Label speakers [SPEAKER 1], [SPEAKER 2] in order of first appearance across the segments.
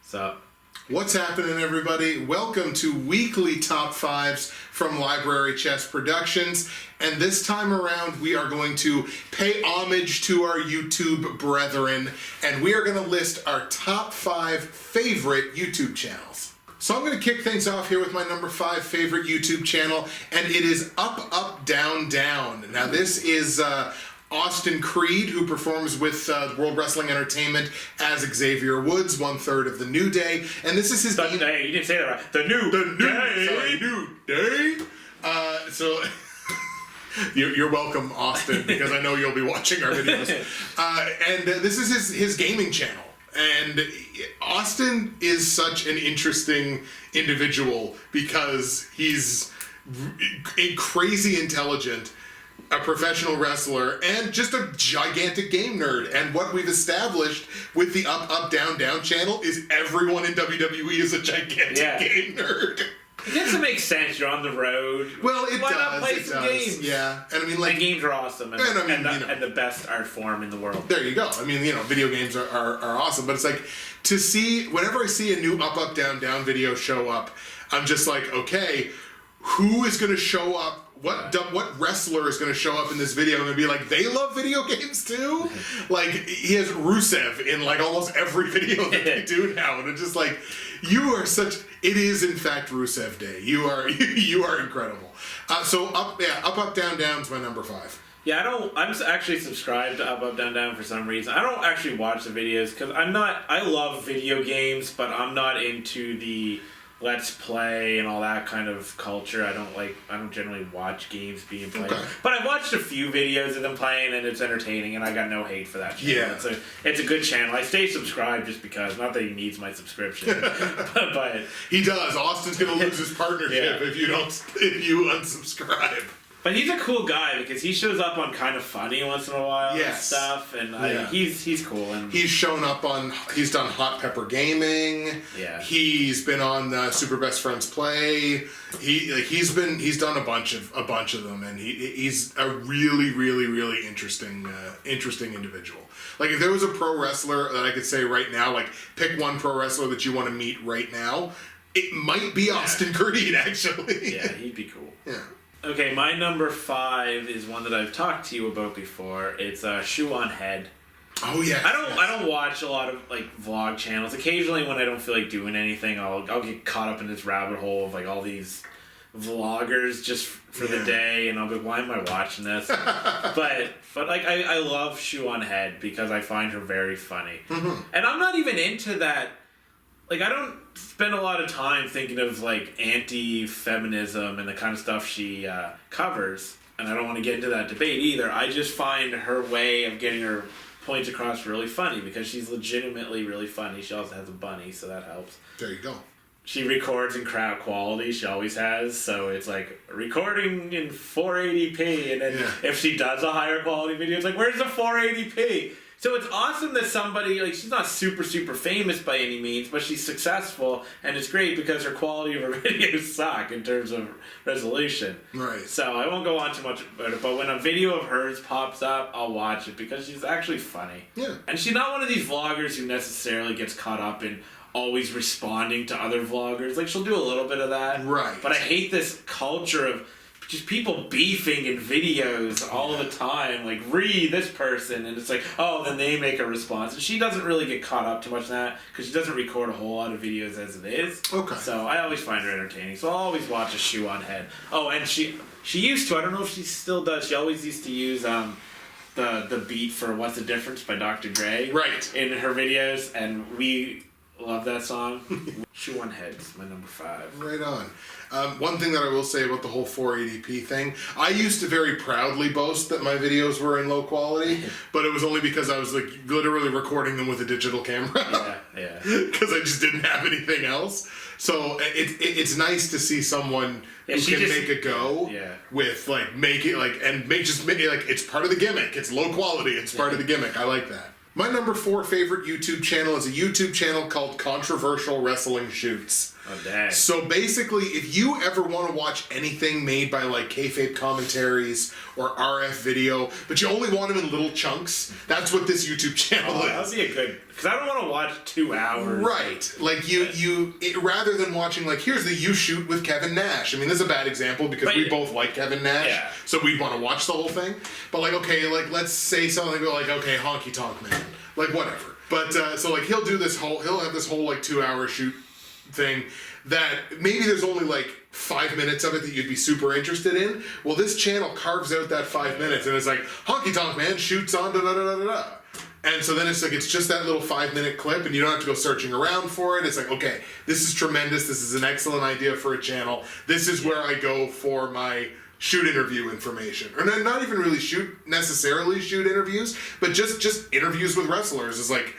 [SPEAKER 1] So,
[SPEAKER 2] what's happening, everybody? Welcome to weekly Top 5's from Library Chess Productions. And this time around, we are going to pay homage to our YouTube brethren, and we are going to list our top 5 favorite YouTube channels. So I'm going to kick things off here with my number 5 favorite YouTube channel, and it is Up, Up, Down, Down. Now this is Austin Creed, who performs with World Wrestling Entertainment as Xavier Woods, 1/3 of The New Day, and this is his...
[SPEAKER 1] you didn't say that right. The New Day.
[SPEAKER 2] So... You're welcome, Austin, because I know you'll be watching our videos. And this is his gaming channel. And Austin is such an interesting individual because he's crazy intelligent, a professional wrestler, and just a gigantic game nerd. And what we've established with the Up, Up, Down, Down channel is everyone in WWE is a gigantic game nerd.
[SPEAKER 1] It doesn't make sense. You're on the road.
[SPEAKER 2] Well, it
[SPEAKER 1] Why
[SPEAKER 2] does.
[SPEAKER 1] not play some games?
[SPEAKER 2] Yeah, and I mean, like,
[SPEAKER 1] and games are awesome, and the best art form in the world.
[SPEAKER 2] There you go. I mean, video games are awesome, but it's like to see whenever I see a new Up, Up, Down, Down video show up, I'm just like, okay, who is going to show up? What wrestler is going to show up in this video and be like, they love video games too? Like, he has Rusev in like almost every video that they do now, and it's just like, you are such... It is in fact Rusev Day. You are incredible. So Up, Up, Down, Down is my number 5.
[SPEAKER 1] Yeah, I'm actually subscribed to Up, Up, Down, Down for some reason. I don't actually watch the videos because I love video games, but I'm not into the Let's Play and all that kind of culture. I don't generally watch games being played. Okay. But I've watched a few videos of them playing, and it's entertaining, and I got no hate for that channel. Yeah. It's a good channel. I stay subscribed just because. Not that he needs my subscription. but
[SPEAKER 2] he does. Austin's going to lose his partnership if you unsubscribe.
[SPEAKER 1] But he's a cool guy because he shows up on Kind of Funny once in a while and stuff, and he's cool. And
[SPEAKER 2] he's shown up on. He's done Hot Pepper Gaming.
[SPEAKER 1] Yeah.
[SPEAKER 2] He's been on Super Best Friends Play. He's done a bunch of them, and he's a really, really, really interesting individual. Like, if there was a pro wrestler that I could say right now, like, pick one pro wrestler that you want to meet right now, it might be Austin Creed, actually.
[SPEAKER 1] Yeah, he'd be cool.
[SPEAKER 2] Yeah.
[SPEAKER 1] Okay, my number 5 is one that I've talked to you about before. It's Shoe on Head.
[SPEAKER 2] Oh yeah.
[SPEAKER 1] I don't watch a lot of like vlog channels. Occasionally, when I don't feel like doing anything, I'll get caught up in this rabbit hole of like all these vloggers just for the day, and I'll be, why am I watching this? but like I love Shoe on Head because I find her very funny, and I'm not even into that. Like, I don't spend a lot of time thinking of, like, anti-feminism and the kind of stuff she covers, and I don't want to get into that debate either. I just find her way of getting her points across really funny because she's legitimately really funny. She also has a bunny, so that helps.
[SPEAKER 2] There you go. She
[SPEAKER 1] records in crowd quality. She always has, so it's like recording in 480p, and then if she does a higher quality video, it's like, where's the 480p? So it's awesome that somebody, like, she's not super, super famous by any means, but she's successful, and it's great because her quality of her videos suck in terms of resolution.
[SPEAKER 2] Right.
[SPEAKER 1] So I won't go on too much about it, but when a video of hers pops up, I'll watch it because she's actually funny.
[SPEAKER 2] Yeah.
[SPEAKER 1] And she's not one of these vloggers who necessarily gets caught up in always responding to other vloggers. Like, she'll do a little bit of that.
[SPEAKER 2] Right.
[SPEAKER 1] But I hate this culture of just people beefing in videos all the time, like, this person, and it's like, oh, then they make a response. And she doesn't really get caught up too much in that, because she doesn't record a whole lot of videos as it is.
[SPEAKER 2] Okay.
[SPEAKER 1] So I always find her entertaining, so I'll always watch a Shoe on Head. Oh, and she used to, I don't know if she still does, she always used to use the beat for What's the Difference by Dr. Dre in her videos, and we love that song. Shoe on Head is my number 5.
[SPEAKER 2] Right on. One thing that I will say about the whole 480p thing, I used to very proudly boast that my videos were in low quality, but it was only because I was like literally recording them with a digital camera.
[SPEAKER 1] Yeah.
[SPEAKER 2] Because I just didn't have anything else. So it's nice to see someone who can make a go with like make it like it's part of the gimmick. It's low quality. It's part of the gimmick. I like that. My number 4 favorite YouTube channel is a YouTube channel called Controversial Wrestling Shoots.
[SPEAKER 1] Oh, dang.
[SPEAKER 2] So basically, if you ever want to watch anything made by like kayfabe commentaries or RF video, but you only want them in little chunks, that's what this YouTube channel is.
[SPEAKER 1] That would be a good... Because I don't want to watch 2 hours.
[SPEAKER 2] Right. Like, rather than watching, like, here's the You Shoot with Kevin Nash. I mean, this is a bad example because we both like Kevin Nash.
[SPEAKER 1] Yeah.
[SPEAKER 2] So we'd want to watch the whole thing. But, like, okay, like, let's say something like, okay, Honky Tonk Man. Like, whatever. But, so, like, he'll have this whole, like, 2-hour shoot thing that maybe there's only, like, 5 minutes of it that you'd be super interested in. Well, this channel carves out that 5 minutes and it's like, Honky Tonk Man shoots on da-da-da-da-da. And so then it's like, it's just that little 5-minute clip and you don't have to go searching around for it. It's like, okay, this is tremendous. This is an excellent idea for a channel. This is where I go for my shoot interview information. Or not even really necessarily shoot interviews, but just interviews with wrestlers. It's like,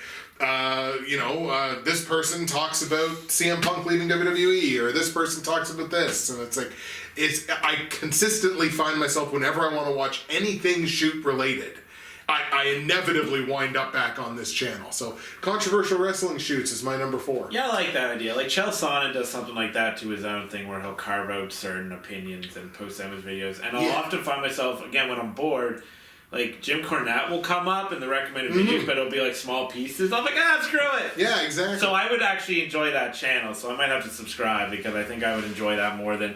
[SPEAKER 2] this person talks about CM Punk leaving WWE, or this person talks about this. And it's like, I consistently find myself, whenever I want to watch anything shoot related, I inevitably wind up back on this channel. So, Controversial Wrestling Shoots is my number 4.
[SPEAKER 1] Yeah, I like that idea. Like, Chael Sonnen does something like that to his own thing where he'll carve out certain opinions and post them as videos. And I'll often find myself, again, when I'm bored, like, Jim Cornette will come up in the recommended videos, but it'll be, like, small pieces. I'm like, screw it!
[SPEAKER 2] Yeah, exactly.
[SPEAKER 1] So I would actually enjoy that channel, so I might have to subscribe because I think I would enjoy that more than,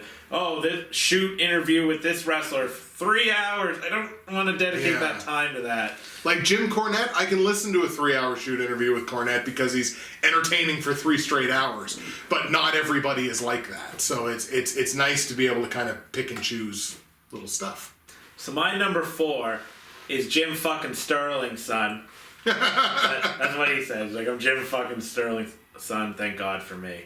[SPEAKER 1] this shoot interview with this wrestler, 3 hours. I don't want to dedicate that time to that.
[SPEAKER 2] Like Jim Cornette, I can listen to a 3-hour shoot interview with Cornette because he's entertaining for 3 straight hours. But not everybody is like that. So it's nice to be able to kind of pick and choose little stuff.
[SPEAKER 1] So my number 4 is Jim fucking Sterling's son. That's what he says. Like, I'm Jim fucking Sterling's son. Thank God for me.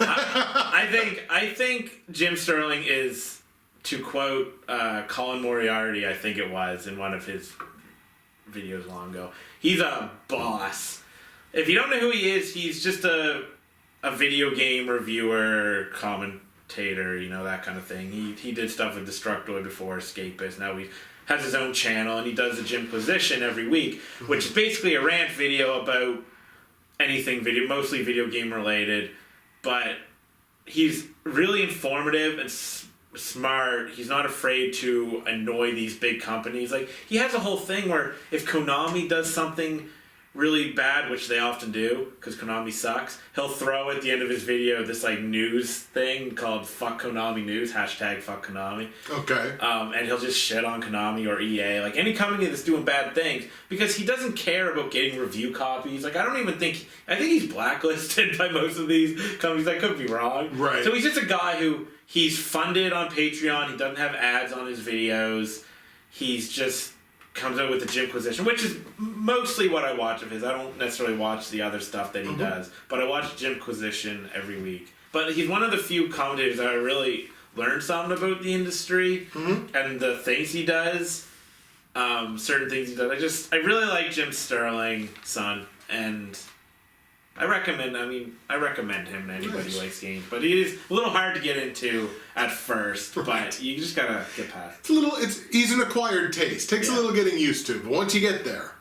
[SPEAKER 1] I think Jim Sterling is, to quote Colin Moriarty, I think it was in one of his videos long ago. He's a boss. If you don't know who he is, he's just a video game reviewer, commentator, that kind of thing. He did stuff with Destructoid before, Escapist. Now he has his own channel, and he does the Jimquisition every week, which is basically a rant video about anything video, mostly video game related, but he's really informative and smart. He's not afraid to annoy these big companies. Like, he has a whole thing where if Konami does something really bad, which they often do, because Konami sucks, he'll throw at the end of his video this, like, news thing called Fuck Konami News, hashtag Fuck Konami.
[SPEAKER 2] Okay.
[SPEAKER 1] And he'll just shit on Konami or EA, like any company that's doing bad things, because he doesn't care about getting review copies. Like, I think he's blacklisted by most of these companies. I could be wrong.
[SPEAKER 2] Right.
[SPEAKER 1] So he's just a guy who, he's funded on Patreon, he doesn't have ads on his videos, he's just comes out with the Jimquisition, which is mostly what I watch of his. I don't necessarily watch the other stuff that he does, but I watch Jimquisition every week. But he's one of the few commentators that I really learned something about the industry and the things he does, certain things he does. I really like Jim Sterling, son, and I recommend him to anybody who likes games. But he is a little hard to get into at first, but you just gotta get past.
[SPEAKER 2] He's an acquired taste. Takes a little getting used to, but once you get there,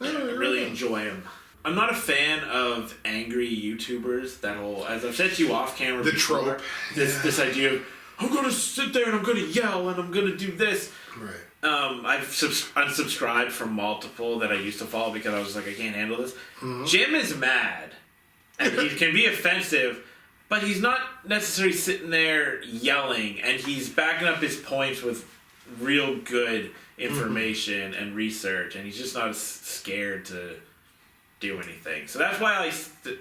[SPEAKER 1] I really enjoy him. I'm not a fan of angry YouTubers. That whole, as I've said to you off camera,
[SPEAKER 2] the
[SPEAKER 1] before,
[SPEAKER 2] trope.
[SPEAKER 1] This idea of, I'm gonna sit there and I'm gonna yell and I'm gonna do this.
[SPEAKER 2] Right.
[SPEAKER 1] I've unsubscribed from multiple that I used to follow because I was like, I can't handle this. Jim is mad, and he can be offensive, but he's not necessarily sitting there yelling, and he's backing up his points with real good information and research, and he's just not scared to do anything. So that's why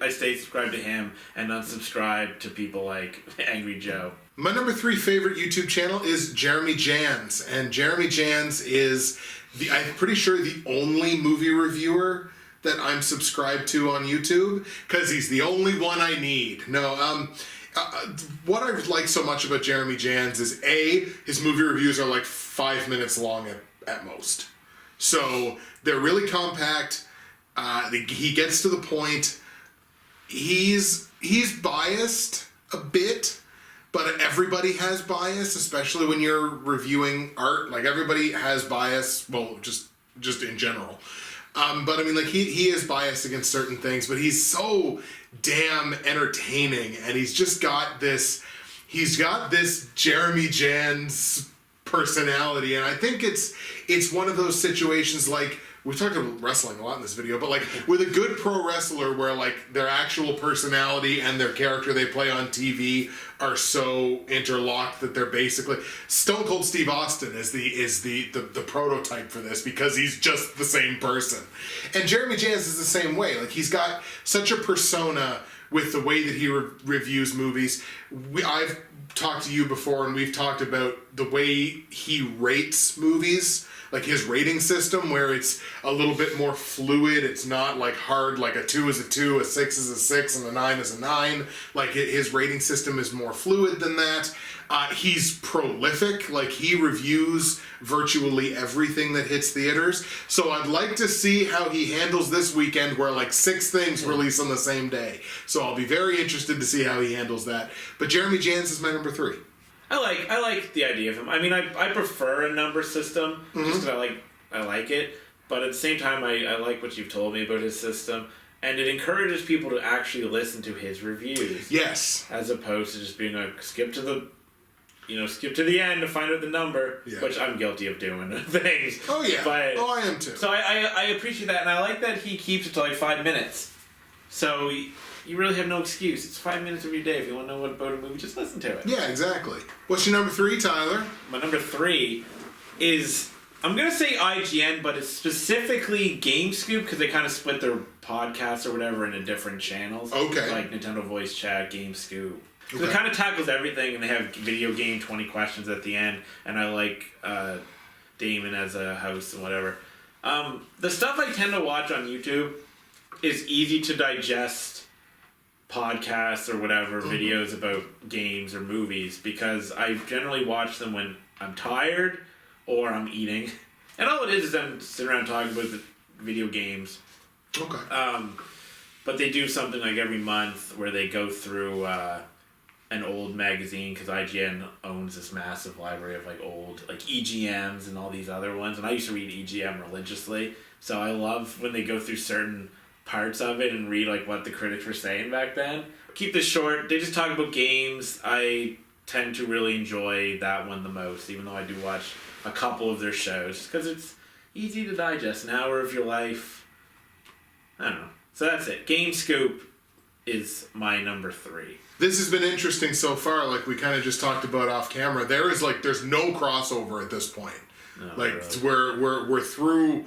[SPEAKER 1] I stay subscribed to him and unsubscribe to people like Angry Joe.
[SPEAKER 2] My number 3 favorite YouTube channel is Jeremy Jans, and Jeremy Jans is I'm pretty sure the only movie reviewer that I'm subscribed to on YouTube, because he's the only one I need. No, what I like so much about Jeremy Jans is his movie reviews are like 5 minutes long at most, so they're really compact. He gets to the point. He's biased a bit. But everybody has bias, especially when you're reviewing art. Like, everybody has bias, well, just in general. But I mean, like, he is biased against certain things, but he's so damn entertaining, and he's got this Jeremy Jans personality, and I think it's one of those situations, like, we talked about wrestling a lot in this video, but like with a good pro wrestler where like their actual personality and their character they play on TV are so interlocked that they're basically Stone Cold Steve Austin is the prototype for this, because he's just the same person. And Jeremy Jans is the same way. Like, he's got such a persona with the way that he reviews movies. I've talked to you before, and we've talked about the way he rates movies, like his rating system, where it's a little bit more fluid. It's not like hard, like a 2 is a 2, a 6 is a 6, and a 9 is a 9. Like, his rating system is more fluid than that. He's prolific. Like, he reviews virtually everything that hits theaters. So I'd like to see how he handles this weekend, where like 6 things release on the same day. So I'll be very interested to see how he handles that. But Jeremy Jans is my number 3.
[SPEAKER 1] I like the idea of him. I mean, I prefer a number system just because I like it. But at the same time, I like what you've told me about his system, and it encourages people to actually listen to his reviews.
[SPEAKER 2] Yes.
[SPEAKER 1] As opposed to just being like, skip to the end to find out the number, which I'm guilty of doing things.
[SPEAKER 2] Oh yeah.
[SPEAKER 1] But,
[SPEAKER 2] I am too.
[SPEAKER 1] So I appreciate that, and I like that he keeps it to like 5 minutes. So you really have no excuse. It's 5 minutes of your day. If you want to know what about a movie, just listen to it.
[SPEAKER 2] Yeah, exactly. What's your number 3, Tyler?
[SPEAKER 1] My number 3 is, I'm going to say IGN, but it's specifically GameScoop, because they kind of split their podcasts or whatever into different channels.
[SPEAKER 2] Okay.
[SPEAKER 1] Like Nintendo Voice Chat, GameScoop. So
[SPEAKER 2] Okay.
[SPEAKER 1] it kind of tackles everything, and they have video game 20 questions at the end, and I like Damon as a host and whatever. The stuff I tend to watch on YouTube is easy to digest podcasts or whatever, videos about games or movies, because I generally watch them when I'm tired or I'm eating. And all it is I'm sitting around talking about the video games.
[SPEAKER 2] Okay.
[SPEAKER 1] But they do something like every month where they go through an old magazine, because IGN owns this massive library of like old like EGMs and all these other ones, and I used to read EGM religiously, so I love when they go through certain parts of it and read like what the critics were saying back then. Keep this short. They just talk about games. I tend to really enjoy that one the most, even though I do watch a couple of their shows, because it's easy to digest. An hour of your life. I don't know. So that's it. Game Scoop is my number 3.
[SPEAKER 2] This has been interesting so far. Like we kind of just talked about off camera. There's no crossover at this point.
[SPEAKER 1] No,
[SPEAKER 2] like
[SPEAKER 1] really.
[SPEAKER 2] we're through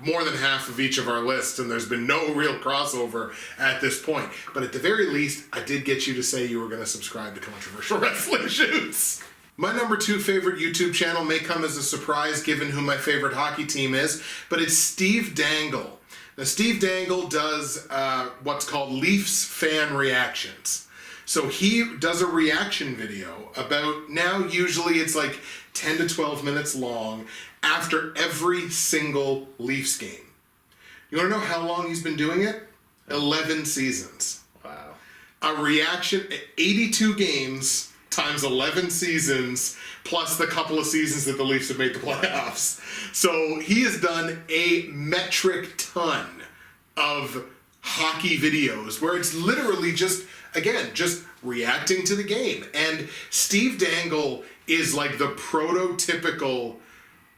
[SPEAKER 2] more than half of each of our lists, and there's been no real crossover at this point. But at the very least, I did get you to say you were going to subscribe to Controversial Wrestling Shoots. My number 2 favorite YouTube channel may come as a surprise given who my favorite hockey team is, but it's Steve Dangle. Now, Steve Dangle does what's called Leafs fan reactions. So he does a reaction video about, now usually it's like 10 to 12 minutes long, after every single Leafs game. You want to know how long he's been doing it? 11 seasons.
[SPEAKER 1] Wow.
[SPEAKER 2] A reaction, 82 games times 11 seasons, plus the couple of seasons that the Leafs have made the playoffs. So he has done a metric ton of hockey videos where it's literally just reacting to the game. And Steve Dangle is like the prototypical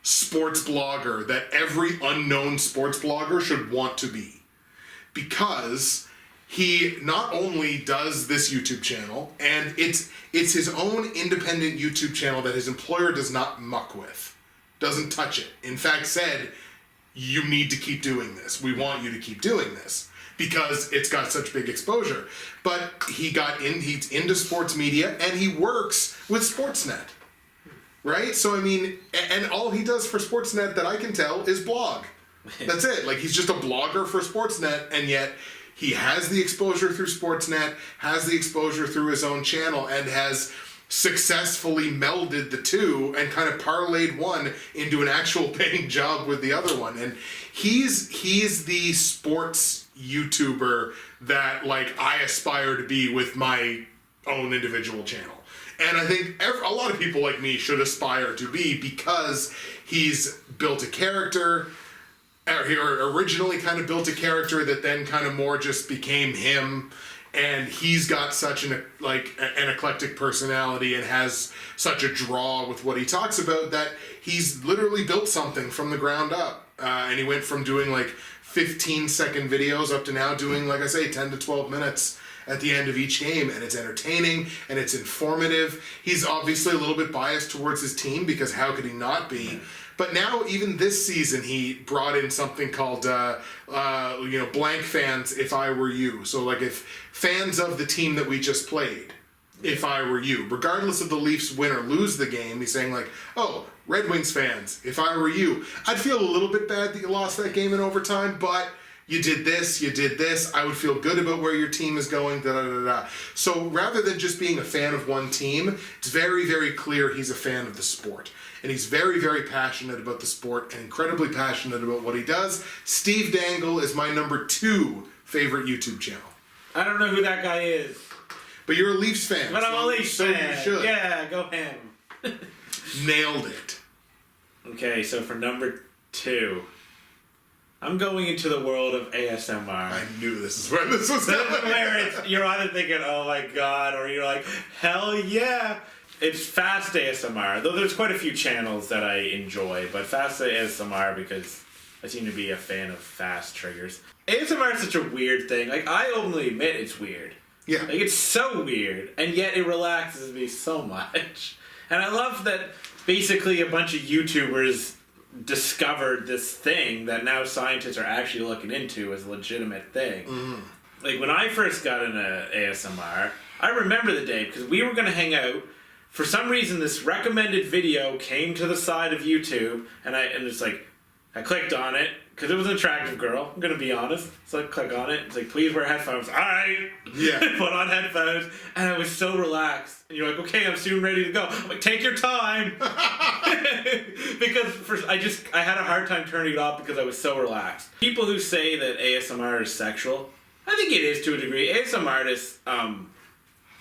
[SPEAKER 2] sports blogger that every unknown sports blogger should want to be. Because he not only does this YouTube channel, and it's his own independent YouTube channel that his employer does not muck with, doesn't touch it. In fact, said, you need to keep doing this. We want you to keep doing this because it's got such big exposure. But he's into sports media, and he works with Sportsnet, right? So, I mean, and all he does for Sportsnet that I can tell is blog. That's it. Like, he's just a blogger for Sportsnet, and yet he has the exposure through Sportsnet, has the exposure through his own channel, and has successfully melded the two and kind of parlayed one into an actual paying job with the other one. And he's the sports YouTuber that, like, I aspire to be with my own individual channel. And I think a lot of people like me should aspire to be, because he's built a character, he originally kind of built a character that then kind of more just became him. And he's got such an eclectic personality and has such a draw with what he talks about that he's literally built something from the ground up. And he went from doing 15-second videos up to now doing, like I say, 10 to 12 minutes at the end of each game. And it's entertaining and it's informative. He's obviously a little bit biased towards his team because how could he not be? But now, even this season, he brought in something called, blank fans, if I were you. So, if fans of the team that we just played, if I were you, regardless of the Leafs win or lose the game, he's saying, Red Wings fans, if I were you. I'd feel a little bit bad that you lost that game in overtime, but you did this, I would feel good about where your team is going, da-da-da-da. So, rather than just being a fan of one team, it's very, very clear he's a fan of the sport. And he's very, very passionate about the sport and incredibly passionate about what he does. Steve Dangle is my number 2 favorite YouTube channel.
[SPEAKER 1] I don't know who that guy is.
[SPEAKER 2] But you're a Leafs fan.
[SPEAKER 1] But I'm a Leafs fan.
[SPEAKER 2] You should.
[SPEAKER 1] Yeah, go him.
[SPEAKER 2] Nailed it.
[SPEAKER 1] Okay, so for number 2, I'm going into the world of ASMR.
[SPEAKER 2] I knew this is where this was going.
[SPEAKER 1] Where you're either thinking, oh my god, or you're like, hell yeah. It's fast ASMR, though there's quite a few channels that I enjoy, but fast ASMR because I seem to be a fan of fast triggers. ASMR is such a weird thing. I openly admit it's weird.
[SPEAKER 2] Yeah.
[SPEAKER 1] It's so weird, and yet it relaxes me so much. And I love that basically a bunch of YouTubers discovered this thing that now scientists are actually looking into as a legitimate thing. Mm-hmm. When I first got into ASMR, I remember the day because we were going to hang out. For some reason, this recommended video came to the side of YouTube, and I clicked on it, because it was an attractive girl, I'm going to be honest. So I click on it, it's please wear headphones. Alright! Yeah. Put on headphones, and I was so relaxed. And you're okay, I'm soon ready to go. I'm take your time! Because I had a hard time turning it off because I was so relaxed. People who say that ASMR is sexual, I think it is to a degree. ASMR artists,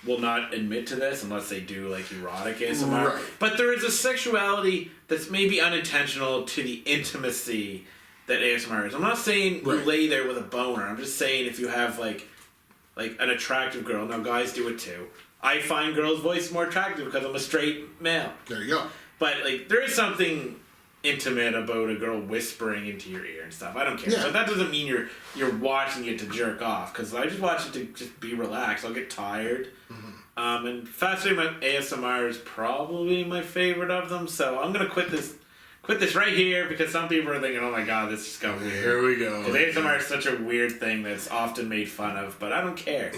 [SPEAKER 1] will not admit to this unless they do erotic ASMR. Right. But there is a sexuality that's maybe unintentional to the intimacy that ASMR is. I'm not saying you lay there with a boner. I'm just saying if you have an attractive girl. Now guys do it too. I find girls' voices more attractive because I'm a straight male.
[SPEAKER 2] There you go.
[SPEAKER 1] But there is something intimate about a girl whispering into your ear and stuff. I don't care. Yeah. But that doesn't mean you're watching it to jerk off, because I just watch it to just be relaxed. I'll get tired. Mm-hmm. And Fascinating ASMR is probably my favorite of them, so I'm gonna quit this right here because some people are thinking, oh my god, this just got weird.
[SPEAKER 2] Here we go.
[SPEAKER 1] Because ASMR is such a weird thing that's often made fun of, but I don't care.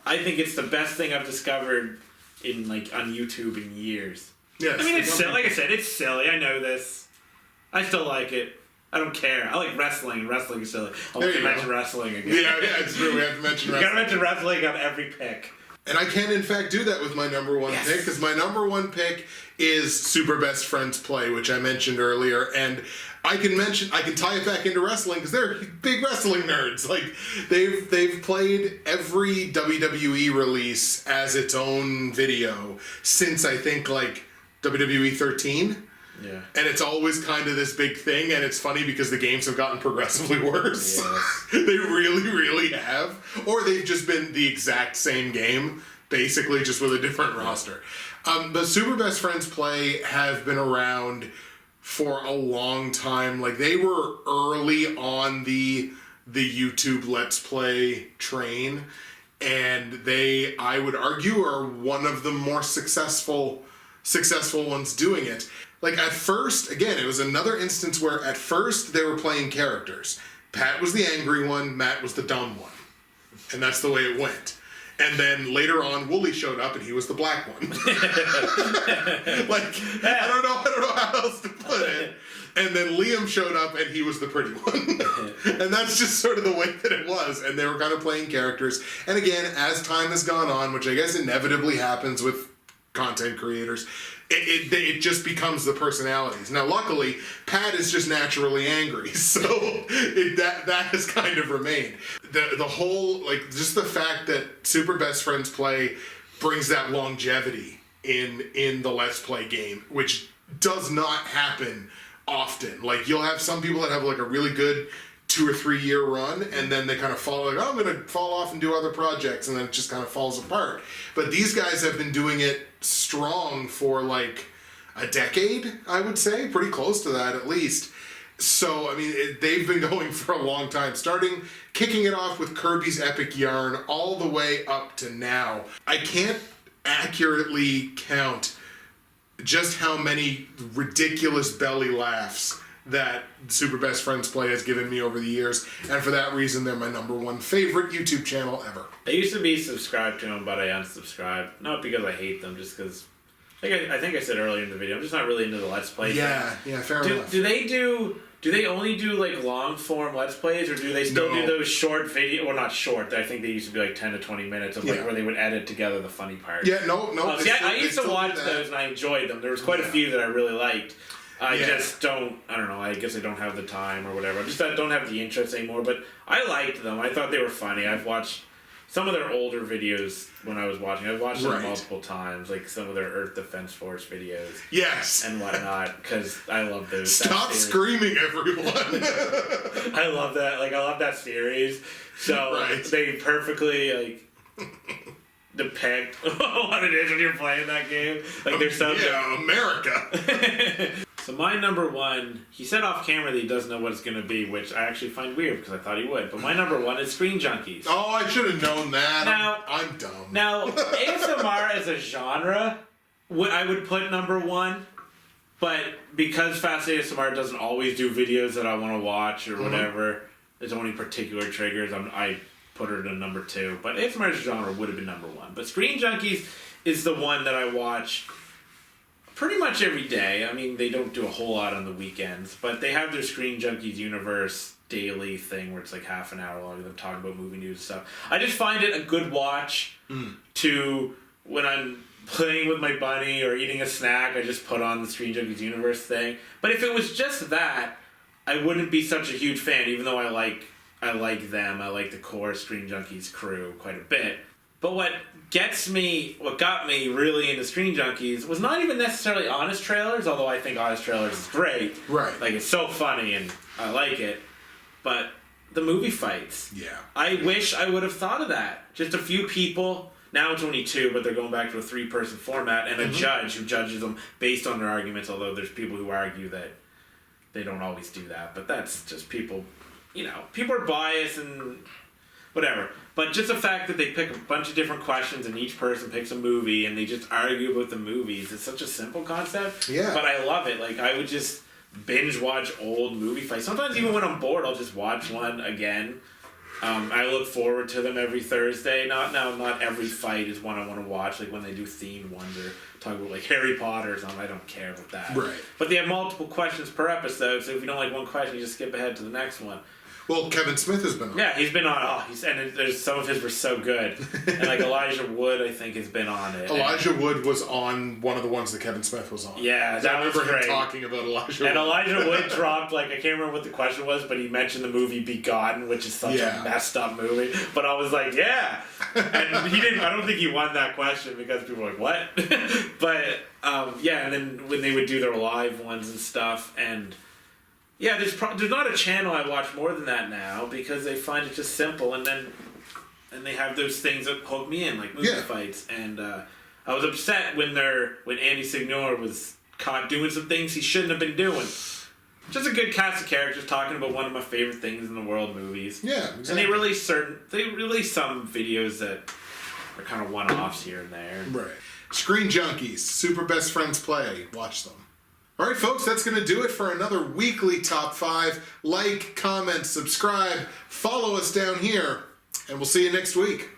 [SPEAKER 1] I think it's the best thing I've discovered on YouTube in years.
[SPEAKER 2] Yes.
[SPEAKER 1] I mean, it's silly. Like I said, it's silly. I know this. I still like it. I don't care. I like wrestling. Wrestling is silly. I'll mention wrestling again.
[SPEAKER 2] Yeah, it's true. We have to mention wrestling.
[SPEAKER 1] You gotta mention wrestling on every pick.
[SPEAKER 2] And I can, in fact, do that with my number 1 pick, because my number 1 pick is Super Best Friends Play, which I mentioned earlier. And I can tie it back into wrestling, because they're big wrestling nerds. They've played every WWE release as its own video since, I think, WWE 13.
[SPEAKER 1] Yeah.
[SPEAKER 2] And it's always kind of this big thing, and it's funny because the games have gotten progressively worse.
[SPEAKER 1] Yes.
[SPEAKER 2] They really, really have. Or they've just been the exact same game, basically just with a different roster. The Super Best Friends Play have been around for a long time. They were early on the YouTube Let's Play train, and they, I would argue, are one of the more successful ones doing it. At first, again, it was another instance where at first they were playing characters. Pat was the angry one, Matt was the dumb one. And that's the way it went. And then later on, Wooly showed up and he was the black one. I don't know how else to put it. And then Liam showed up and he was the pretty one. And that's just sort of the way that it was. And they were kind of playing characters. And again, as time has gone on, which I guess inevitably happens with content creators, it just becomes the personalities. Now, luckily, Pat is just naturally angry, so that has kind of remained. The whole, just the fact that Super Best Friends Play brings that longevity in the Let's Play game, which does not happen often. Like, you'll have some people that have like a really good 2 or 3 year run, and then they kind of fall like, oh, I'm going to fall off and do other projects, and then it just kind of falls apart. But these guys have been doing it strong for like a decade, I would say, pretty close to that at least. So, I mean, they've been going for a long time, kicking it off with Kirby's Epic Yarn all the way up to now. I can't accurately count just how many ridiculous belly laughs that Super Best Friends Play has given me over the years, and for that reason, they're my #1 favorite YouTube channel ever.
[SPEAKER 1] I used to be subscribed to them, but I unsubscribed. Not because I hate them, just because... I think I said earlier in the video, I'm just not really into the Let's Play thing.
[SPEAKER 2] Yeah, fair enough.
[SPEAKER 1] Do they only do like long form Let's Plays, or do they still do those short video? Well, not short. I think they used to be like 10 to 20 minutes of like where they would edit together the funny parts.
[SPEAKER 2] Yeah, no.
[SPEAKER 1] See, I used to watch those and I enjoyed them. There was quite a few that I really liked. I just don't. I don't know. I guess I don't have the time or whatever. I don't have the interest anymore. But I liked them. I thought they were funny. I've watched some of their older videos when I was watching. I've watched them multiple times, like some of their Earth Defense Force videos.
[SPEAKER 2] Yes.
[SPEAKER 1] And whatnot, because I love those.
[SPEAKER 2] Stop screaming, everyone.
[SPEAKER 1] I love that. Like, I love that series. So they perfectly depict what it is when you're playing that game. Like, there's something.
[SPEAKER 2] Yeah, America.
[SPEAKER 1] So my #1, he said off camera that he doesn't know what it's going to be, which I actually find weird because I thought he would. But my #1 is Screen Junkies.
[SPEAKER 2] Oh, I should have known that.
[SPEAKER 1] Now,
[SPEAKER 2] I'm dumb.
[SPEAKER 1] Now, ASMR as a genre, I would put #1. But because Fast ASMR doesn't always do videos that I want to watch or whatever, there's only particular triggers, I put her to #2. But ASMR as a genre would have been #1. But Screen Junkies is the one that I watch pretty much every day. I mean, they don't do a whole lot on the weekends, but they have their Screen Junkies Universe daily thing where it's like half an hour long of them talking about movie news and stuff. I just find it a good watch to when I'm playing with my bunny or eating a snack, I just put on the Screen Junkies Universe thing. But if it was just that, I wouldn't be such a huge fan, even though I like them. I like the core Screen Junkies crew quite a bit. But what got me really into Screen Junkies was not even necessarily Honest Trailers, although I think Honest Trailers is great.
[SPEAKER 2] Right.
[SPEAKER 1] Like, it's so funny and I like it. But the movie fights.
[SPEAKER 2] Yeah.
[SPEAKER 1] I wish I would have thought of that. Just a few people. Now it's only 2, but they're going back to a 3-person format, and a judge who judges them based on their arguments, although there's people who argue that they don't always do that. But that's just people, people are biased and whatever. But just the fact that they pick a bunch of different questions and each person picks a movie and they just argue about the movies, it's such a simple concept.
[SPEAKER 2] Yeah.
[SPEAKER 1] But I love it. Like, I would just binge watch old movie fights. Sometimes even when I'm bored, I'll just watch one again. I look forward to them every Thursday. Not every fight is one I want to watch. Like when they do themed ones or talk about like Harry Potter or something, I don't care about that.
[SPEAKER 2] Right.
[SPEAKER 1] But they have multiple questions per episode, so if you don't like one question, you just skip ahead to the next one.
[SPEAKER 2] Well, Kevin Smith has been on.
[SPEAKER 1] Yeah, he's been on. There's some of his were so good, and like Elijah Wood, I think has been on it.
[SPEAKER 2] Elijah Wood was on one of the ones that Kevin Smith was on.
[SPEAKER 1] Yeah, that was
[SPEAKER 2] I remember
[SPEAKER 1] great.
[SPEAKER 2] him talking about Elijah.
[SPEAKER 1] And
[SPEAKER 2] Wood.
[SPEAKER 1] Elijah Wood dropped I can't remember what the question was, but he mentioned the movie Begotten, which is such a messed up movie. But I was like, yeah, and he didn't. I don't think he won that question because people were like, what? But and then when they would do their live ones and stuff and. Yeah, there's not a channel I watch more than that now because they find it just simple, and they have those things that hook me in, like movie fights. And I was upset when Andy Signore was caught doing some things he shouldn't have been doing. Just a good cast of characters talking about one of my favorite things in the world, movies.
[SPEAKER 2] Yeah, exactly.
[SPEAKER 1] And they release some videos that are kind of one-offs here and there.
[SPEAKER 2] Right. Screen Junkies, Super Best Friends Play. Watch them. All right, folks, that's going to do it for another weekly Top 5. Like, comment, subscribe, follow us down here, and we'll see you next week.